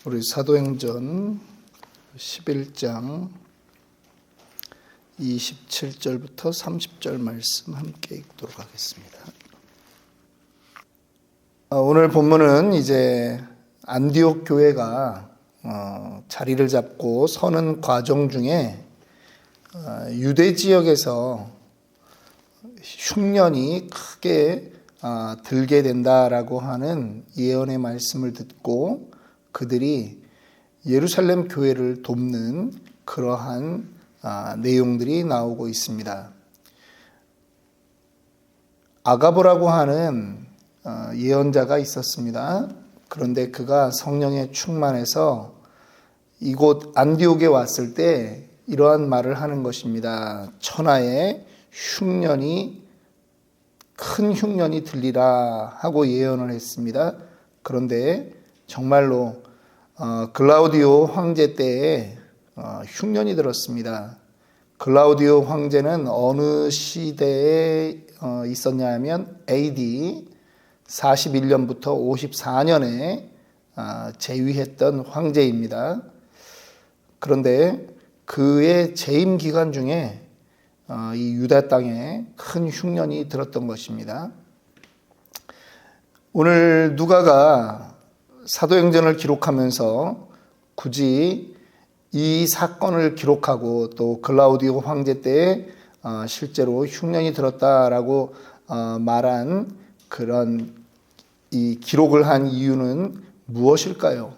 우리 사도행전 11장 27절부터 30절 말씀 함께 읽도록 하겠습니다. 오늘 본문은 이제 안디옥 교회가 자리를 잡고 서는 과정 중에 유대 지역에서 흉년이 크게 들게 된다라고 하는 예언의 말씀을 듣고 그들이 예루살렘 교회를 돕는 그러한 내용들이 나오고 있습니다. 아가보라고 하는 예언자가 있었습니다. 그런데 그가 성령에 충만해서 이곳 안디옥에 왔을 때 이러한 말을 하는 것입니다. 천하에 큰 흉년이 들리라 하고 예언을 했습니다. 그런데 정말로 글라우디오 황제 때에 흉년이 들었습니다. 글라우디오 황제는 어느 시대에 있었냐 하면 AD 41년부터 54년에 재위했던 황제입니다. 그런데 그의 재임 기간 중에 이 유다 땅에 큰 흉년이 들었던 것입니다. 오늘 누가가 사도행전을 기록하면서 굳이 이 사건을 기록하고 또 글라우디오 황제 때에 실제로 흉년이 들었다라고 말한 그런 이 기록을 한 이유는 무엇일까요?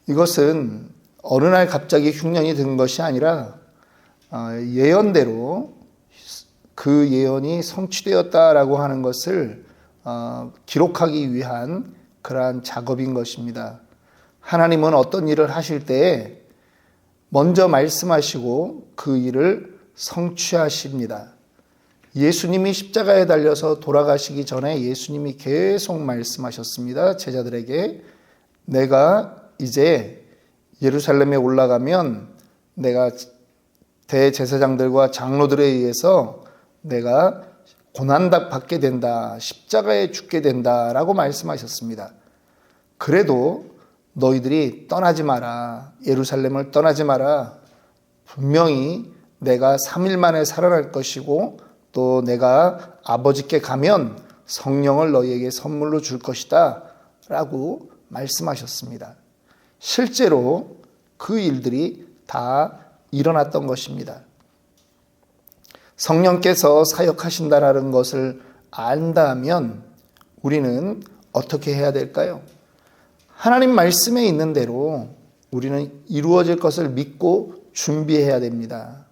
이것은 어느 날 갑자기 흉년이 든 것이 아니라 예언대로 그 예언이 성취되었다라고 하는 것을 기록하기 위한 그러한 작업인 것입니다. 하나님은 어떤 일을 하실 때에 먼저 말씀하시고 그 일을 성취하십니다. 예수님이 십자가에 달려서 돌아가시기 전에 예수님이 계속 말씀하셨습니다. 제자들에게 내가 이제 예루살렘에 올라가면 내가 대제사장들과 장로들에 의해서 내가 고난받게 된다, 십자가에 죽게 된다라고 말씀하셨습니다. 그래도 너희들이 떠나지 마라, 예루살렘을 떠나지 마라. 분명히 내가 3일 만에 살아날 것이고 또 내가 아버지께 가면 성령을 너희에게 선물로 줄 것이다 라고 말씀하셨습니다. 실제로 그 일들이 다 일어났던 것입니다. 성령께서 사역하신다라는 것을 안다면 우리는 어떻게 해야 될까요? 하나님 말씀에 있는 대로 우리는 이루어질 것을 믿고 준비해야 됩니다.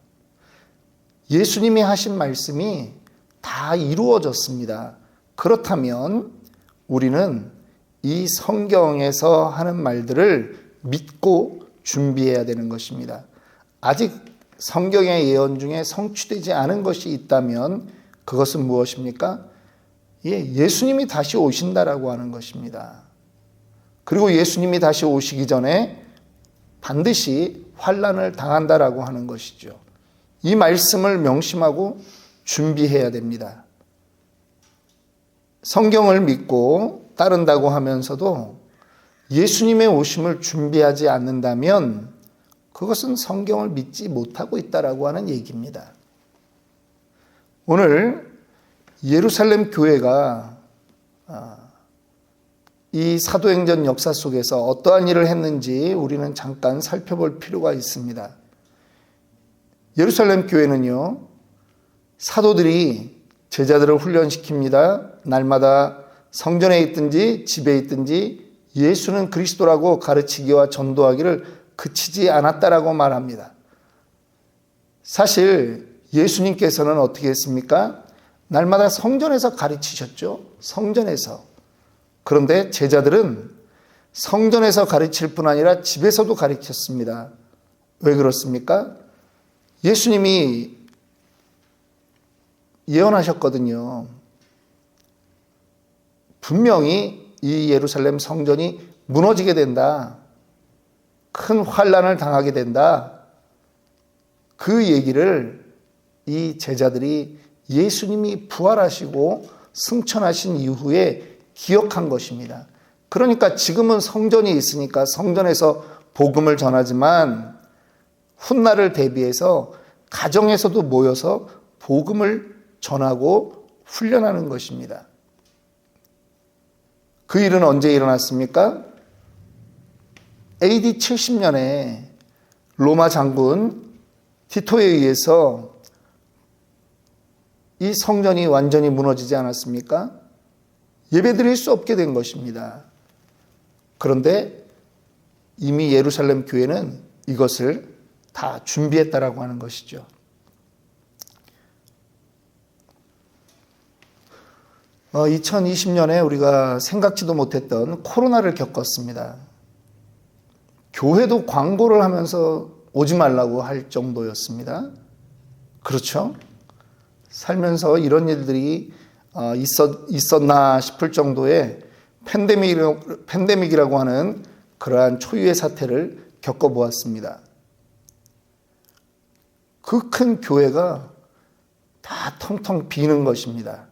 예수님이 하신 말씀이 다 이루어졌습니다. 그렇다면 우리는 이 성경에서 하는 말들을 믿고 준비해야 되는 것입니다. 아직 성경의 예언 중에 성취되지 않은 것이 있다면 그것은 무엇입니까? 예수님이 다시 오신다라고 하는 것입니다. 그리고 예수님이 다시 오시기 전에 반드시 환난을 당한다라고 하는 것이죠. 이 말씀을 명심하고 준비해야 됩니다. 성경을 믿고 따른다고 하면서도 예수님의 오심을 준비하지 않는다면 그것은 성경을 믿지 못하고 있다라고 하는 얘기입니다. 오늘 예루살렘 교회가 이 사도행전 역사 속에서 어떠한 일을 했는지 우리는 잠깐 살펴볼 필요가 있습니다. 예루살렘 교회는요, 사도들이 제자들을 훈련시킵니다. 날마다 성전에 있든지 집에 있든지 예수는 그리스도라고 가르치기와 전도하기를 그치지 않았다라고 말합니다. 사실 예수님께서는 어떻게 했습니까? 날마다 성전에서 가르치셨죠. 성전에서. 그런데 제자들은 성전에서 가르칠 뿐 아니라 집에서도 가르쳤습니다. 왜 그렇습니까? 예수님이 예언하셨거든요. 분명히 이 예루살렘 성전이 무너지게 된다. 큰 환난을 당하게 된다. 그 얘기를 이 제자들이 예수님이 부활하시고 승천하신 이후에 기억한 것입니다. 그러니까 지금은 성전이 있으니까 성전에서 복음을 전하지만 훗날을 대비해서 가정에서도 모여서 복음을 전하고 훈련하는 것입니다. 그 일은 언제 일어났습니까? AD 70년에 로마 장군 티토에 의해서 이 성전이 완전히 무너지지 않았습니까? 예배드릴 수 없게 된 것입니다. 그런데 이미 예루살렘 교회는 이것을 다 준비했다라고 하는 것이죠. 어, 2020년에 우리가 생각지도 못했던 코로나를 겪었습니다. 교회도 광고를 하면서 오지 말라고 할 정도였습니다. 그렇죠? 살면서 이런 일들이 있었나 싶을 정도의 팬데믹이라고 하는 그러한 초유의 사태를 겪어보았습니다. 그 큰 교회가 다 텅텅 비는 것입니다.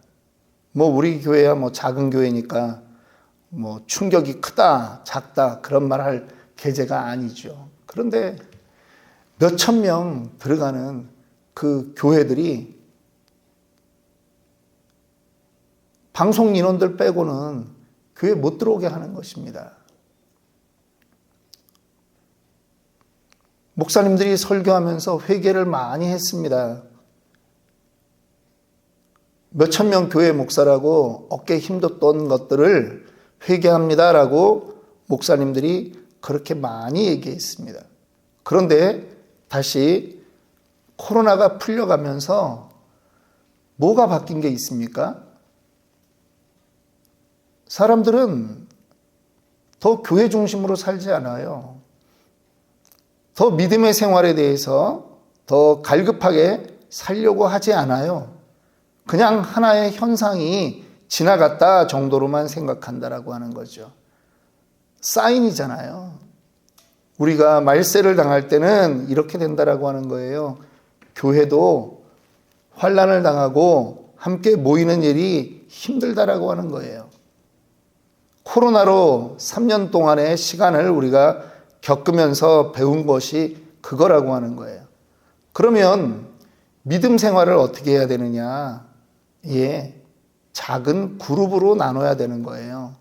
우리 교회야 작은 교회니까 충격이 크다, 작다 그런 말 할 계제가 아니죠. 그런데 몇천 명 들어가는 그 교회들이 방송 인원들 빼고는 교회 못 들어오게 하는 것입니다. 목사님들이 설교하면서 회개를 많이 했습니다. 몇천 명 교회 목사라고 어깨에 힘줬던 것들을 회개합니다라고 목사님들이 그렇게 많이 얘기했습니다. 그런데 다시 코로나가 풀려가면서 뭐가 바뀐 게 있습니까? 사람들은 더 교회 중심으로 살지 않아요. 더 믿음의 생활에 대해서 더 갈급하게 살려고 하지 않아요. 그냥 하나의 현상이 지나갔다 정도로만 생각한다라고 하는 거죠. 사인이잖아요. 우리가 말세를 당할 때는 이렇게 된다라고 하는 거예요. 교회도 환난을 당하고 함께 모이는 일이 힘들다라고 하는 거예요. 코로나로 3년 동안의 시간을 우리가 겪으면서 배운 것이 그거라고 하는 거예요. 그러면 믿음 생활을 어떻게 해야 되느냐? 작은 그룹으로 나눠야 되는 거예요.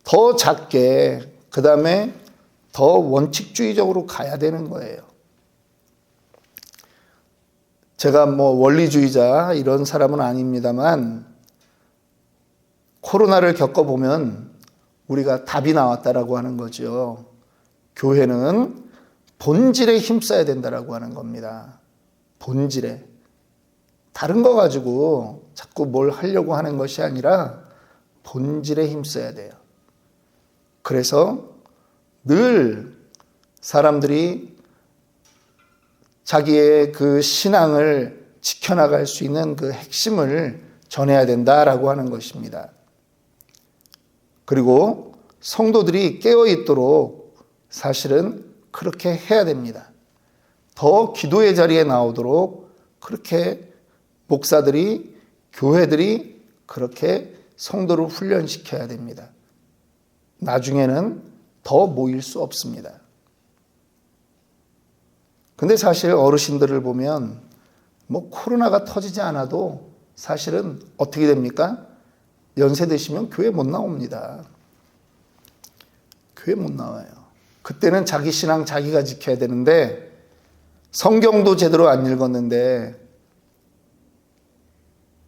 더 작게, 그 다음에 더 원칙주의적으로 가야 되는 거예요. 제가 원리주의자 이런 사람은 아닙니다만 코로나를 겪어보면 우리가 답이 나왔다라고 하는 거죠. 교회는 본질에 힘써야 된다라고 하는 겁니다. 본질에. 다른 거 가지고 자꾸 뭘 하려고 하는 것이 아니라 본질에 힘써야 돼요. 그래서 늘 사람들이 자기의 그 신앙을 지켜나갈 수 있는 그 핵심을 전해야 된다라고 하는 것입니다. 그리고 성도들이 깨어있도록 사실은 그렇게 해야 됩니다. 더 기도의 자리에 나오도록 그렇게 목사들이, 교회들이 그렇게 성도를 훈련시켜야 됩니다. 나중에는 더 모일 수 없습니다. 근데 사실 어르신들을 보면 코로나가 터지지 않아도 사실은 어떻게 됩니까? 연세 드시면 교회 못 나옵니다. 교회 못 나와요. 그때는 자기 신앙 자기가 지켜야 되는데 성경도 제대로 안 읽었는데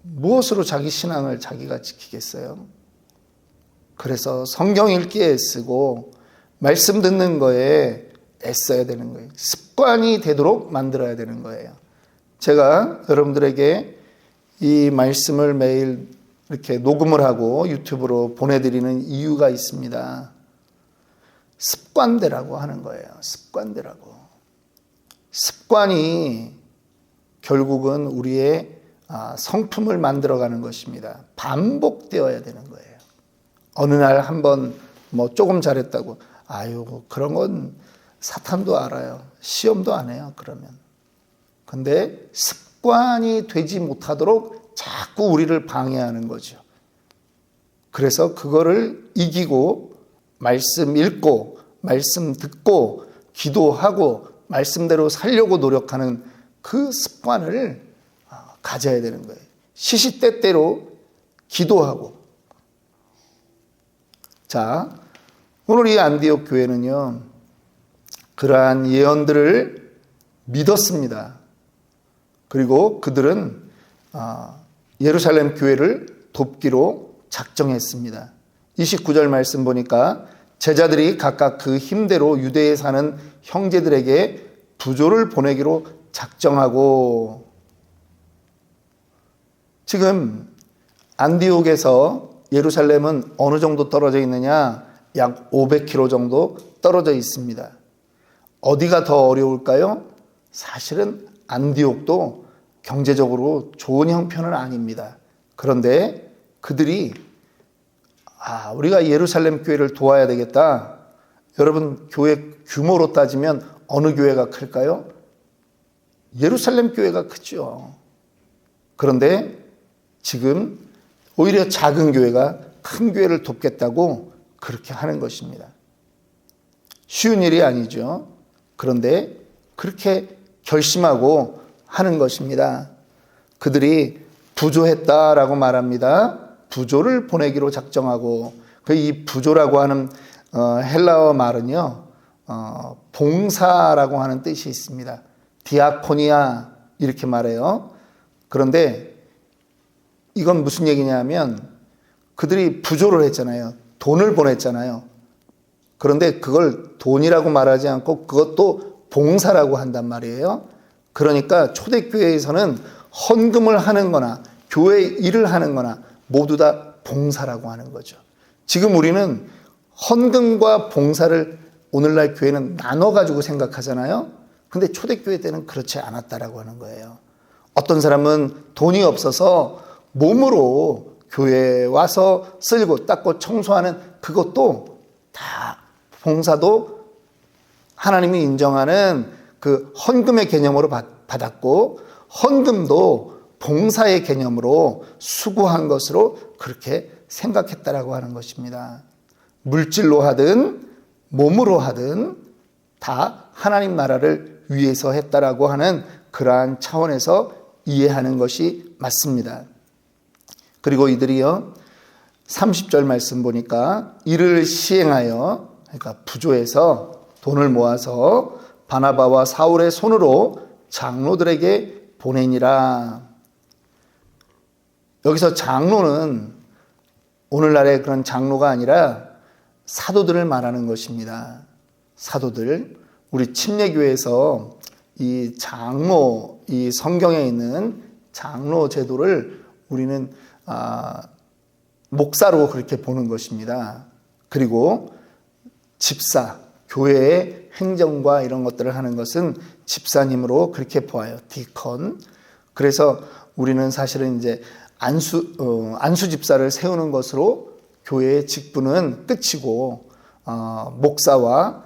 무엇으로 자기 신앙을 자기가 지키겠어요? 그래서 성경 읽기에 애쓰고 말씀 듣는 거에 애써야 되는 거예요. 습관이 되도록 만들어야 되는 거예요. 제가 여러분들에게 이 말씀을 매일 이렇게 녹음을 하고 유튜브로 보내드리는 이유가 있습니다. 습관대라고 하는 거예요. 습관대라고. 습관이 결국은 우리의 성품을 만들어가는 것입니다. 반복되어야 되는 거예요. 어느 날 한번 조금 잘했다고 그런 건 사탄도 알아요. 시험도 안 해요. 그러면. 근데 습관이 되지 못하도록 자꾸 우리를 방해하는 거죠. 그래서 그거를 이기고 말씀 읽고 말씀 듣고 기도하고 말씀대로 살려고 노력하는 그 습관을 가져야 되는 거예요. 시시때때로 기도하고. 자, 오늘 이 안디옥 교회는요, 그러한 예언들을 믿었습니다. 그리고 그들은 예루살렘 교회를 돕기로 작정했습니다. 29절 말씀 보니까 제자들이 각각 그 힘대로 유대에 사는 형제들에게 부조를 보내기로 작정하고, 지금 안디옥에서 예루살렘은 어느 정도 떨어져 있느냐? 약 500km 정도 떨어져 있습니다. 어디가 더 어려울까요? 사실은 안디옥도 경제적으로 좋은 형편은 아닙니다. 그런데 그들이 우리가 예루살렘 교회를 도와야 되겠다. 여러분, 교회 규모로 따지면 어느 교회가 클까요? 예루살렘 교회가 크죠. 그런데 지금 오히려 작은 교회가 큰 교회를 돕겠다고 그렇게 하는 것입니다. 쉬운 일이 아니죠. 그런데 그렇게 결심하고 하는 것입니다. 그들이 부조했다라고 말합니다. 부조를 보내기로 작정하고, 이 부조라고 하는 헬라어 말은요, 봉사라고 하는 뜻이 있습니다. 디아코니아 이렇게 말해요. 그런데 이건 무슨 얘기냐면 그들이 부조를 했잖아요. 돈을 보냈잖아요. 그런데 그걸 돈이라고 말하지 않고 그것도 봉사라고 한단 말이에요. 그러니까 초대교회에서는 헌금을 하는 거나 교회 일을 하는 거나 모두 다 봉사라고 하는 거죠. 지금 우리는 헌금과 봉사를 오늘날 교회는 나눠가지고 생각하잖아요. 근데 초대교회 때는 그렇지 않았다라고 하는 거예요. 어떤 사람은 돈이 없어서 몸으로 교회에 와서 쓸고 닦고 청소하는 그것도 다 봉사도 하나님이 인정하는 그 헌금의 개념으로 받았고, 헌금도 봉사의 개념으로 수고한 것으로 그렇게 생각했다라고 하는 것입니다. 물질로 하든 몸으로 하든 다 하나님 나라를 위해서 했다라고 하는 그러한 차원에서 이해하는 것이 맞습니다. 그리고 이들이요, 30절 말씀 보니까 이를 시행하여, 그러니까 부조해서 돈을 모아서 바나바와 사울의 손으로 장로들에게 보내니라. 여기서 장로는 오늘날의 그런 장로가 아니라 사도들을 말하는 것입니다. 사도들. 우리 침례교회에서 이 장로, 이 성경에 있는 장로 제도를 우리는 목사로 그렇게 보는 것입니다. 그리고 집사, 교회의 행정과 이런 것들을 하는 것은 집사님으로 그렇게 보아요. 디컨. 그래서 우리는 사실은 이제 안수 집사를 세우는 것으로 교회의 직분은 끝이고, 목사와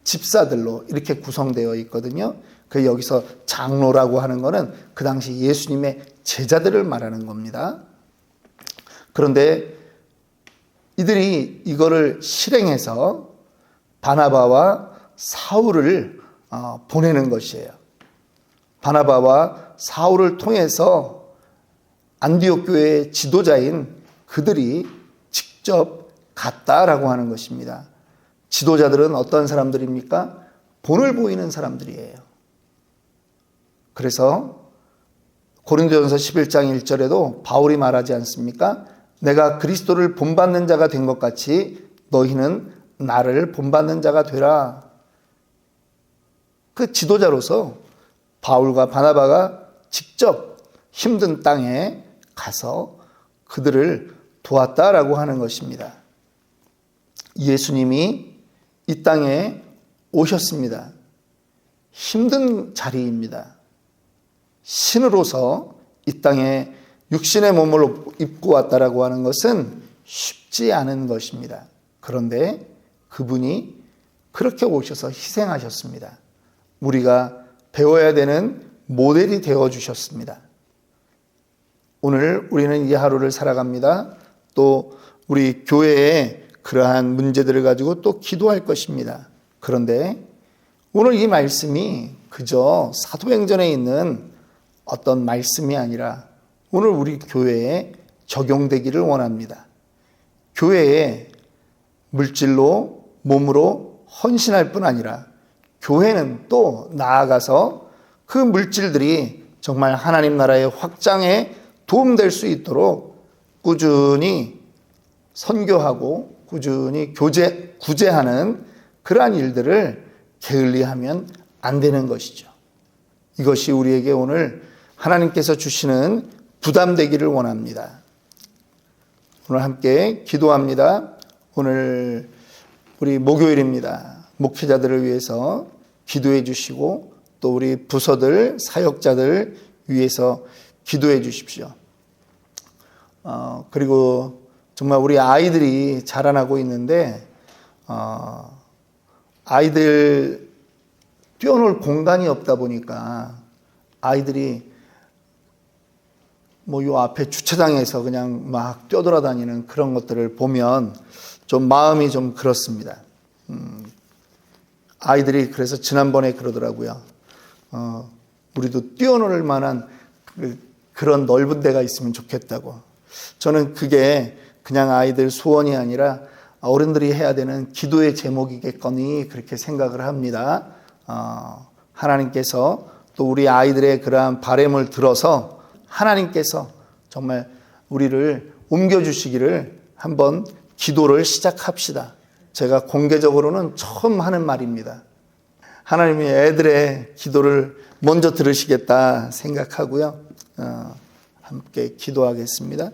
집사들로 이렇게 구성되어 있거든요. 그 여기서 장로라고 하는 것은 그 당시 예수님의 제자들을 말하는 겁니다. 그런데 이들이 이거를 실행해서 바나바와 사울을 보내는 것이에요. 바나바와 사울을 통해서 안디옥 교회의 지도자인 그들이 직접 갔다라고 하는 것입니다. 지도자들은 어떤 사람들입니까? 본을 보이는 사람들이에요. 그래서 고린도전서 11장 1절에도 바울이 말하지 않습니까? 내가 그리스도를 본받는 자가 된 것 같이 너희는 나를 본받는 자가 되라. 그 지도자로서 바울과 바나바가 직접 힘든 땅에 가서 그들을 도왔다라고 하는 것입니다. 예수님이 이 땅에 오셨습니다. 힘든 자리입니다. 신으로서 이 땅에 육신의 몸을 입고 왔다라고 하는 것은 쉽지 않은 것입니다. 그런데 그분이 그렇게 오셔서 희생하셨습니다. 우리가 배워야 되는 모델이 되어주셨습니다. 오늘 우리는 이 하루를 살아갑니다. 또 우리 교회의 그러한 문제들을 가지고 또 기도할 것입니다. 그런데 오늘 이 말씀이 그저 사도행전에 있는 어떤 말씀이 아니라 오늘 우리 교회에 적용되기를 원합니다. 교회에 물질로 몸으로 헌신할 뿐 아니라 교회는 또 나아가서 그 물질들이 정말 하나님 나라의 확장에 도움될 수 있도록 꾸준히 선교하고 꾸준히 구제하는 그러한 일들을 게을리하면 안 되는 것이죠. 이것이 우리에게 오늘 하나님께서 주시는 부담 되기를 원합니다. 오늘 함께 기도합니다. 오늘 우리 목요일입니다. 목회자들을 위해서 기도해 주시고 또 우리 부서들, 사역자들 위해서 기도해 주십시오. 그리고 정말 우리 아이들이 자라나고 있는데 아이들 뛰어놀 공간이 없다 보니까 아이들이 요 앞에 주차장에서 그냥 막 뛰어돌아다니는 그런 것들을 보면 좀 마음이 좀 그렇습니다. 아이들이 그래서 지난번에 그러더라고요. 우리도 뛰어놀 만한 그런 넓은 데가 있으면 좋겠다고. 저는 그게 그냥 아이들 소원이 아니라 어른들이 해야 되는 기도의 제목이겠거니 그렇게 생각을 합니다. 하나님께서 또 우리 아이들의 그러한 바람을 들어서 하나님께서 정말 우리를 옮겨주시기를 한번 기도를 시작합시다. 제가 공개적으로는 처음 하는 말입니다. 하나님이 애들의 기도를 먼저 들으시겠다 생각하고요. 함께 기도하겠습니다.